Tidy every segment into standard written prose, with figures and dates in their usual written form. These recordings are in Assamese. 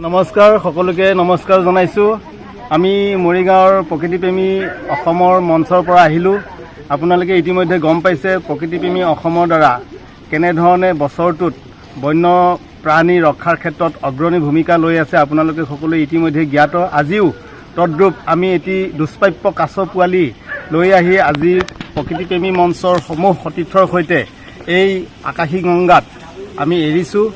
নমস্কাৰ সকলোকে নমস্কাৰ জনাইছো। আমি মৰিগাঁৱৰ প্ৰকৃতিপ্ৰেমী অসমৰ মঞ্চৰ পৰা আহিলোঁ। আপোনালোকে ইতিমধ্যে গম পাইছে প্ৰকৃতিপ্ৰেমী অসমৰ দ্বাৰা কেনেধৰণে বছৰটোত বন্য প্ৰাণী ৰক্ষাৰ ক্ষেত্ৰত অগ্ৰণী ভূমিকা লৈ আছে। আপোনালোকে সকলোৱে ইতিমধ্যে জ্ঞাত। আজিও তদ্ৰূপ আমি এটি দুষ্প্ৰাপ্য কাছ পোৱালি লৈ আহি আজি প্ৰকৃতিপ্ৰেমী মঞ্চৰ সমূহ সতীৰ্থৰ সৈতে এই আকাশী গংগাত আমি এৰিছোঁ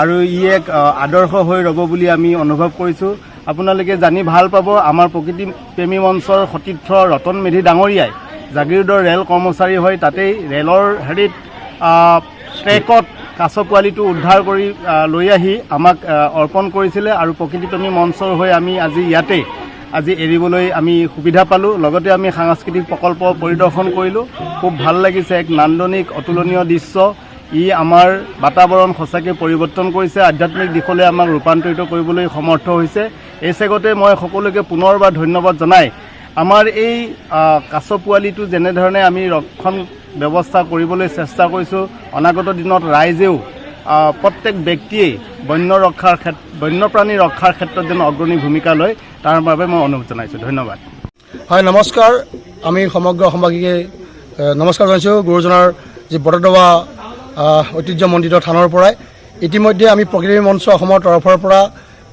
আৰু ই এক আদৰ্শ হৈ ৰ'ব বুলি আমি অনুভৱ কৰিছোঁ। আপোনালোকে জানি ভাল পাব, আমাৰ প্ৰকৃতিপ্ৰেমী মঞ্চৰ সতীৰ্থ ৰতন মেধি ডাঙৰীয়াই জাগিৰোডৰ ৰেল কৰ্মচাৰী হৈ তাতেই ৰেলৰ ট্ৰেকত কাছ পোৱালিটো উদ্ধাৰ কৰি লৈ আহি আমাক অৰ্পণ কৰিছিলে আৰু প্ৰকৃতিপ্ৰেমী মঞ্চৰ হৈ আমি আজি এৰিবলৈ আমি সুবিধা পালোঁ। লগতে আমি সাংস্কৃতিক প্ৰকল্প পৰিদৰ্শন কৰিলোঁ। খুব ভাল লাগিছে, এক নান্দনিক অতুলনীয় দৃশ্য। ই আমাৰ বাতাবৰণ সঁচাকৈ পৰিৱৰ্তন কৰিছে, আধ্যাত্মিক দিশলৈ আমাক ৰূপান্তৰিত কৰিবলৈ সমৰ্থ হৈছে। এই চেগতে মই সকলোকে পুনৰবাৰ ধন্যবাদ জনাই আমাৰ এই কাছ পোৱালিটো যেনেধৰণে আমি ৰক্ষণ ব্যৱস্থা কৰিবলৈ চেষ্টা কৰিছোঁ, অনাগত দিনত ৰাইজেও প্ৰত্যেক ব্যক্তিয়েই বন্যপ্ৰাণী ৰক্ষাৰ ক্ষেত্ৰত যেন অগ্ৰণী ভূমিকা লয় তাৰ বাবে মই অনুৰোধ জনাইছোঁ। ধন্যবাদ। হয়, নমস্কাৰ। আমি সমগ্ৰ অসমবাসীকে নমস্কাৰ জনাইছোঁ। গুৰুজনাৰ যি বটদ্ৰৱা ঐতিহ্যমণ্ডিত থানৰ পৰাই ইতিমধ্যে আমি প্ৰকৃতি মঞ্চ অসমৰ তৰফৰ পৰা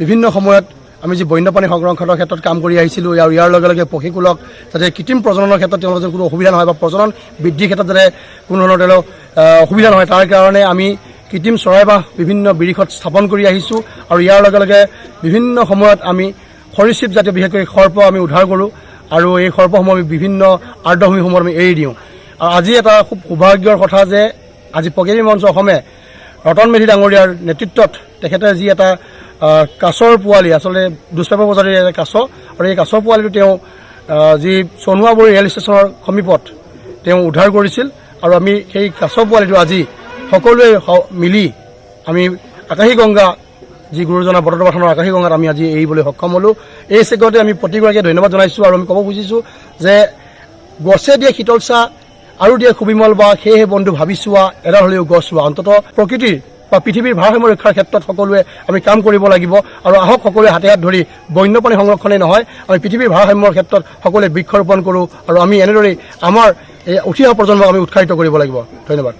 বিভিন্ন সময়ত আমি যি বন্যপ্ৰাণী সংৰক্ষণৰ ক্ষেত্ৰত কাম কৰি আহিছিলোঁ আৰু ইয়াৰ লগে লগে পক্ষীকুলক যাতে কৃত্ৰিম প্ৰজননৰ ক্ষেত্ৰত তেওঁলোকৰ কোনো অসুবিধা নহয় বা প্ৰজনন বৃদ্ধিৰ ক্ষেত্ৰত যাতে কোনো ধৰণৰ তেওঁলোক অসুবিধা নহয় তাৰ কাৰণে আমি কৃত্ৰিম চৰাই বা বিভিন্ন বিৰিখত স্থাপন কৰি আহিছোঁ আৰু ইয়াৰ লগে লগে বিভিন্ন সময়ত আমি সৰীসৃপ জাতীয় বিশেষকৈ সৰ্প আমি উদ্ধাৰ কৰোঁ আৰু এই সৰ্পসমূহ আমি বিভিন্ন আৰ্দ্ৰভূমিসমূহত আমি এৰি দিওঁ। আৰু আজি এটা খুব সৌভাগ্যৰ কথা যে আজি প্ৰকৃতি মঞ্চ অসমে ৰতন মেধি ডাঙৰীয়াৰ নেতৃত্বত তেখেতে যি এটা কাছৰ পোৱালি, আচলতে দুষ্প্ৰাপ্য প্ৰজাতিৰ এটা কাছ, আৰু এই কাছৰ পোৱালিটো তেওঁ যি চনুৱাবৰী ৰেল ষ্টেচনৰ সমীপত তেওঁ উদ্ধাৰ কৰিছিল আৰু আমি সেই কাছ পোৱালিটো আজি সকলোৱে মিলি আমি আকাশী গংগা যি গুৰুজনাৰ বটদ্ৰৱা থানৰ আকাশী গংগাত আমি আজি এৰিবলৈ সক্ষম হ'লোঁ। এই চেগতে আমি প্ৰতিগৰাকীয়ে ধন্যবাদ জনাইছোঁ আৰু আমি ক'ব খুজিছোঁ যে গছে দিয়ে শীতল চাহ আৰু দিয়ে সুবিমল বা সেয়েহে বন্ধু ভাবি চোৱা এডাল হ'লেও গছ ৰোৱা। অন্ততঃ প্ৰকৃতিৰ বা পৃথিৱীৰ ভাৰসাম্য ৰক্ষাৰ ক্ষেত্ৰত সকলোৱে আমি কাম কৰিব লাগিব আৰু আহক সকলোৱে হাতে হাত ধৰি বন্যপ্ৰাণী সংৰক্ষণেই নহয়, আমি পৃথিৱীৰ ভাৰসাম্যৰ ক্ষেত্ৰত সকলোৱে বৃক্ষৰোপণ কৰোঁ আৰু আমি এনেদৰেই আমাৰ এই উঠি অহা প্ৰজন্মক আমি উৎসাহিত কৰিব লাগিব। ধন্যবাদ।